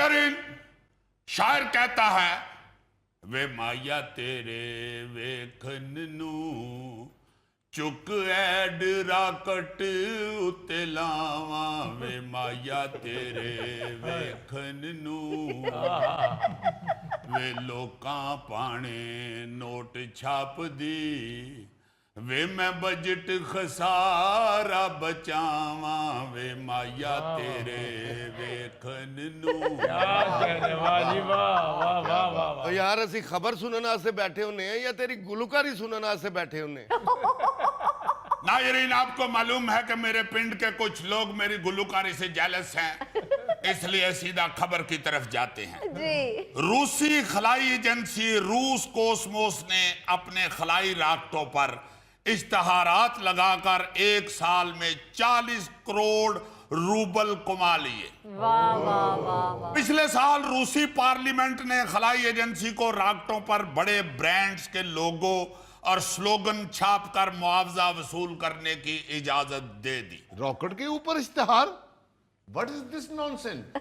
नायरीन, शायर कहता है वे माया तेरे वेखन नू चुक ऐड राकट उत्ते लावा, वे माया तेरे वेखन नू वे लोकां पाने नोट छाप दी, वे मैं बजट खसारा बचावा, वे माया तेरे वेखन नू। यार असी खबर सुनने से बैठे होने या तेरी गुलकारी सुनने से बैठे होने? नायरीन, आपको मालूम है कि मेरे पिंड के कुछ लोग मेरी गुलकारी से जेलस हैं, इसलिए सीधा खबर की तरफ जाते हैं जी। रूसी खलाई एजेंसी रूस कोसमोस ने अपने खलाई राकेटों पर इश्तहारात लगाकर एक साल में 40 करोड़ रूबल कमा लिए। वाह वाह वाह। पिछले साल रूसी पार्लियामेंट ने खलाई एजेंसी को राकेटों पर बड़े ब्रांड्स के लोगो और स्लोगन छापकर मुआवजा वसूल करने की इजाजत दे दी। रॉकेट के ऊपर इश्तिहार? What is this nonsense?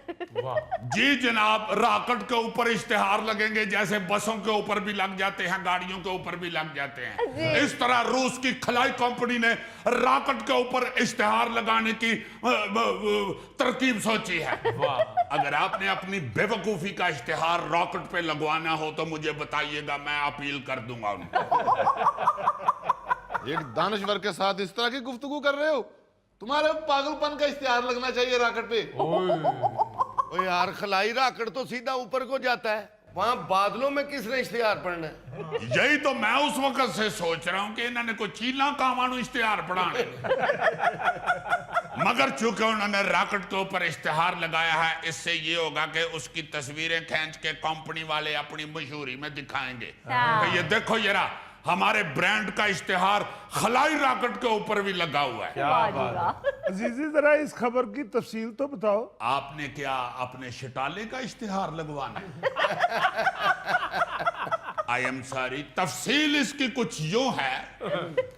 जी जनाब, रॉकेट के ऊपर इश्तिहार लगेंगे जैसे बसों के ऊपर भी लग जाते हैं, गाड़ियों के ऊपर भी लग जाते हैं। इस तरह रूस की खलाई कंपनी ने रॉकेट के ऊपर इश्तिहार लगाने की तरकीब सोची है। अगर आपने अपनी बेवकूफी का इश्तिहार रॉकेट पे लगवाना हो तो मुझे बताइएगा, मैं अपील कर दूंगा उनको। एक दानश्वर के साथ इस तरह की गुफ्तगू कर रहे हो? तुम्हारे पागलपन का इश्तिहार लगना चाहिए रॉकेट पे। ओ यार, खलाई रॉकेट तो सीधा ऊपर को जाता है, वहां बादलों में किसने इश्तिहार पढ़ना है? यही तो मैं उस वक्त से सोच रहा हूं कि इन्होंने कोई चीला कामानू इश्तिहार पढ़ाने। मगर चूंकि उन्होंने रॉकेट के ऊपर इश्तिहार लगाया है, इससे ये होगा कि उसकी तस्वीरें खींच के कंपनी वाले अपनी मशहूरी में दिखाएंगे कि ये देखो जरा, हमारे ब्रांड का इश्तिहार खलाई रॉकेट के ऊपर भी लगा हुआ है। अजीजी, जरा इस खबर की तफसील तो बताओ। आपने क्या अपने शटाले का इश्तिहार लगवाना है? आई एम सॉरी, तफसील इसकी कुछ यूं है।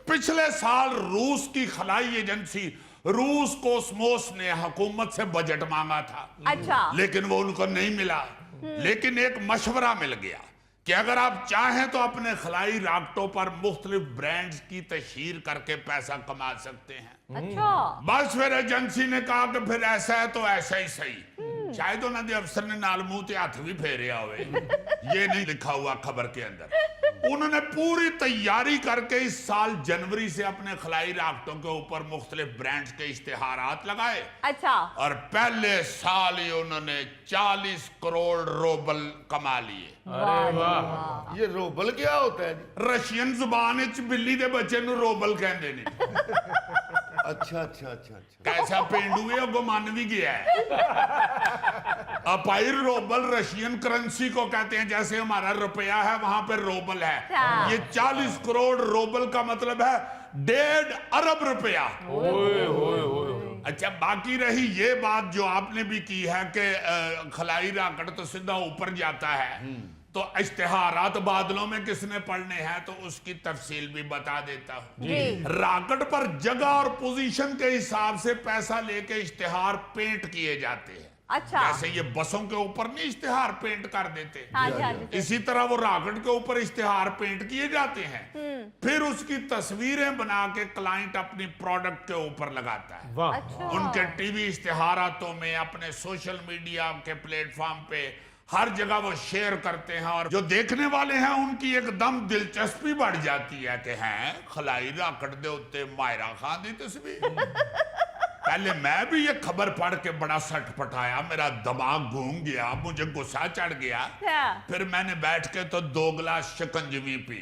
पिछले साल रूस की खलाई एजेंसी रूस कोसमोस ने हुकूमत से बजट मांगा था। अच्छा। लेकिन वो उनको नहीं मिला। लेकिन एक मशवरा मिल गया कि अगर आप चाहें तो अपने खलाई राकेटों पर मुख्तलिफ ब्रांड्स की तशहीर करके पैसा कमा सकते हैं। अच्छा। बस फिर एजेंसी ने कहा कि फिर ऐसा है तो ऐसा ही सही। शायद उन्होंने अफसर ने नाल मुंह ते हाथ भी फेरे हुए, ये नहीं लिखा हुआ खबर के अंदर। उन्होंने पूरी तैयारी करके इस साल जनवरी से अपने खलाई राकेटों के ऊपर मुख्तलिफ ब्रांड्स के इश्तिहारात लगाए। अच्छा। और पहले साल ही उन्होंने 40 करोड़ रूबल कमा लिए। अरे वाह। ये रोबल क्या होता है? रशियन जुबान च बिल्ली दे बच्चे नु रोबल कहते ने। अच्छा अच्छा अच्छा अच्छा। कैसा पेंडू है, वो मान भी गया है। अपाइर रोबल रशियन करेंसी को कहते हैं, जैसे हमारा रुपया है वहां पर रोबल है। ये 40 करोड़ रोबल का मतलब है 1.5 अरब रुपया। अच्छा, बाकी रही ये बात जो आपने भी की है कि खलाई रॉकेट तो सीधा ऊपर जाता है, तो इश्तिहारात बादलों में किसने पढ़ने हैं, तो उसकी तफसील भी बता देता हूँ। रॉकेट पर जगह और पोजीशन के हिसाब से पैसा लेके इश्तिहार पेंट किए जाते हैं। अच्छा। जैसे ये बसों के ऊपर नहीं इश्तिहार पेंट कर देते, हाँ जी, हाँ जी। इसी तरह वो रॉकेट के ऊपर इश्तिहार पेंट किए जाते हैं। फिर उसकी तस्वीरें बना के क्लाइंट अपनी प्रोडक्ट के ऊपर लगाता है। वाह। अच्छा। उनके टीवी इश्तिहारातों में, अपने सोशल मीडिया के प्लेटफॉर्म पे हर जगह वो शेयर करते हैं, और जो देखने वाले हैं उनकी एकदम दिलचस्पी बढ़ जाती है कि हैं खलाई रॉकेट दे उत्ते मायरा खान दी तस्वीर। पहले मैं भी ये खबर पढ़ के बड़ा सटपटाया, मेरा दिमाग घूम गया, मुझे गुस्सा चढ़ गया। फिर मैंने बैठ के तो 2 गिलास शिकंजवी पी।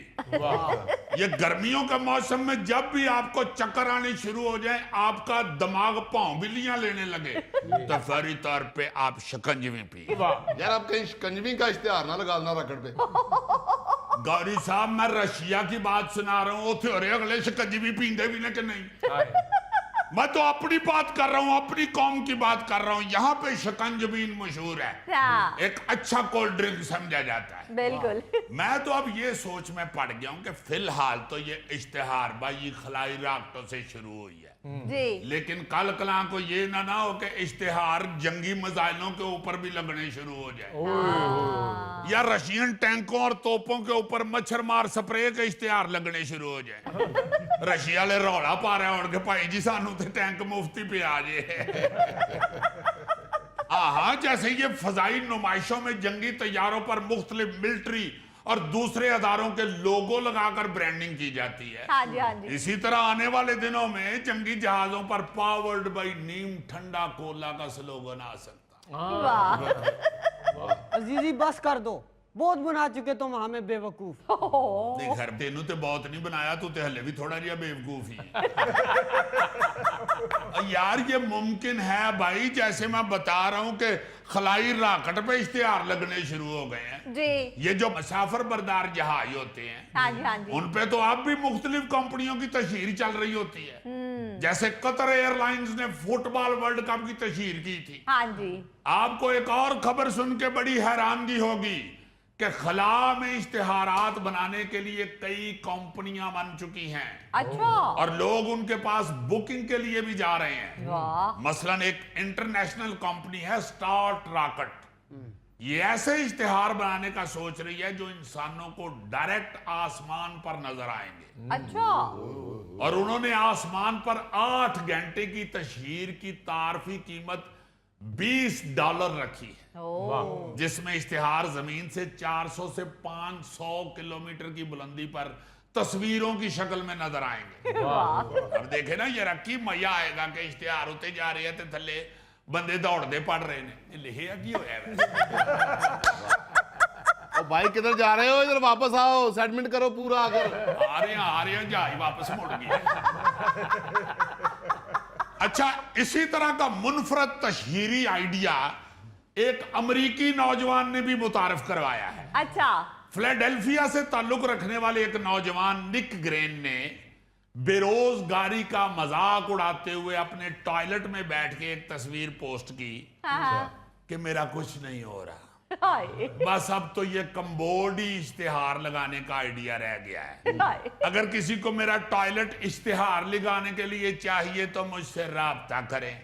ये गर्मियों के मौसम में जब भी आपको चक्कर आने शुरू हो जाए, आपका दिमाग पांव बिल्लियां लेने लगे, तो फौरी तौर पे आप शिकंजवी पी। यार, आप कहीं शिकंजवी का इश्तिहार ना लगा देना रॉकेट पे। गौरी साहब, मैं रशिया की बात सुना रहा हूँ, अगले शिकंजवी पींदे भी ना कि नहीं। मैं तो अपनी बात कर रहा हूँ, अपनी कौम की बात कर रहा हूँ। यहाँ पे शिकंजवी मशहूर है, एक अच्छा कोल्ड ड्रिंक समझा जाता है। बिल्कुल। मैं तो अब ये सोच में पड़ गया हूँ कि फिलहाल तो ये इश्तिहार भाई खलाई रॉकेटों से शुरू हुई है। जी लेकिन कल कला को ये ना हो कि इश्तिहार जंगी मिसाइलों के ऊपर भी लगने शुरू हो जाए, या रशियन टैंकों और तोपों के ऊपर मच्छर मार स्प्रे के इश्तिहार लगने शुरू हो जाए। रशिया वाले रौला पा रहे होंगे भाई जी सानू तो टैंक मुफ्ती पे आ जाए। हाँ, जैसे ये फजाई नुमाइशों में जंगी तैयारों पर मुख्तलिफ मिलिट्री और दूसरे अदारों के लोगो लगाकर ब्रांडिंग की जाती है, हाँ जी हाँ जी इसी तरह आने वाले दिनों में जंगी जहाजों पर पावर्ड बाई नीम ठंडा कोला का स्लोगन आ सकता है। वाह अजीजी बस कर दो, बहुत बना चुके तुम हमें बेवकूफ। नहीं खैर तेनू ते बहुत नहीं बनाया, तू ते हले भी थोड़ा जिहा बेवकूफ ही है। यार ये मुमकिन है भाई, जैसे मैं बता रहा हूं कि खलाई राकेट पे इश्तिहार लगने शुरू हो गए हैं। जी ये जो मुसाफिर बरदार जहाज होते हैं हाँ जी हाँ जी उन पे तो अब भी मुख्तलिफ कंपनियों की तशहीर चल रही होती है। जैसे कतर एयरलाइंस ने फुटबॉल वर्ल्ड कप की तशहीर की थी। हाँ जी आपको एक और खबर सुन के बड़ी हैरानगी होगी कि खला में इश्तिहारात बनाने के लिए कई कंपनियां बन चुकी हैं अच्छा और लोग उनके पास बुकिंग के लिए भी जा रहे हैं। वाह मसलन एक इंटरनेशनल कंपनी है स्टार्ट रॉकेट, ये ऐसे इश्तिहार बनाने का सोच रही है जो इंसानों को डायरेक्ट आसमान पर नजर आएंगे। अच्छा और उन्होंने आसमान पर 8 घंटे की तशहीर की तारफी कीमत $20 रखी है, ओ जिसमें इश्तिहार जमीन से 400 से 500 किलोमीटर की बुलंदी पर तस्वीरों की शक्ल में नजर आएंगे। और देखे ना ये रखी मजा आएगा कि इश्तिहार होते जा रहे हैं, थले बंदे दौड़ते पड़ रहे ने लिखिया की होया वैसे? ओ भाई किधर जा रहे हो? इधर वापस आओ, सेटलमेंट करो पूरा आकर। आ रहे हैं जहाज वापस मुड़ गया। अच्छा, इसी तरह का मुनफरद तशहीरी आइडिया एक अमरीकी नौजवान ने भी मुतारिफ करवाया है। अच्छा फिलाडेल्फिया से ताल्लुक रखने वाले एक नौजवान निक ग्रेन ने बेरोजगारी का मजाक उड़ाते हुए अपने टॉयलेट में बैठ के एक तस्वीर पोस्ट की हाँ कि मेरा कुछ नहीं हो रहा, हाय बस अब तो ये कम्बोडी इश्तिहार लगाने का आइडिया रह गया है। हाय अगर किसी को मेरा टॉयलेट इश्तिहार लगाने के लिए चाहिए तो मुझसे राब्ता करें।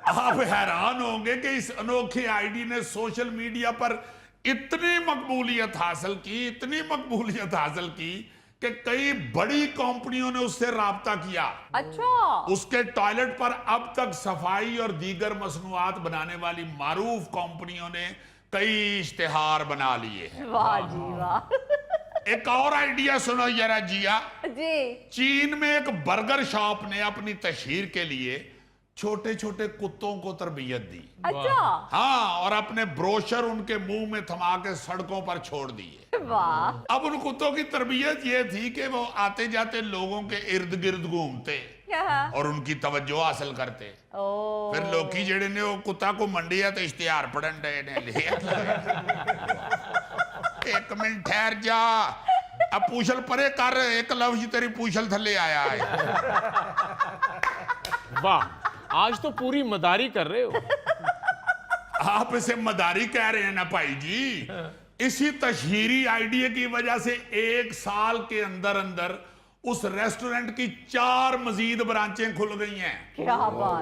आप हैरान होंगे कि इस अनोखे आईडी ने सोशल मीडिया पर इतनी मकबूलियत हासिल की कि कई बड़ी कंपनियों ने उससे राब्ता किया। अच्छा उसके टॉयलेट पर अब तक सफाई और दीगर मसनूआत बनाने वाली मारूफ कंपनियों ने कई इश्तिहार बना लिए हैं। वाह जी वाह एक और आइडिया सुनो जरा जिया। जी चीन में एक बर्गर शॉप ने अपनी तशहीर के लिए छोटे छोटे कुत्तों को तरबियत दी। अच्छा हाँ, और अपने ब्रोशर उनके मुंह में थमा के सड़कों पर छोड़ दिए। वाह अब उन कुत्तों की तरबियत ये थी कि वो आते जाते लोगों के इर्द गिर्द घूमते हाँ। और उनकी तवज्जो हासिल करते। ओ फिर लोकी जेड़े ने वो कुत्ता को मंडी है तो इश्तिहार पढ़न डे ने लिया। एक मिनट ठहर जा, अब पूछल परे कर, एक लफ्ज तेरी पूछल थले आया है। वाह, आज तो पूरी मदारी कर रहे हो। आप इसे मदारी कह रहे हैं ना भाई जी। इसी तशहीरी आइडिया की वजह से 1 साल के अंदर अंदर उस रेस्टोरेंट की 4 मजीद ब्रांचें खुल गई हैं। क्या बात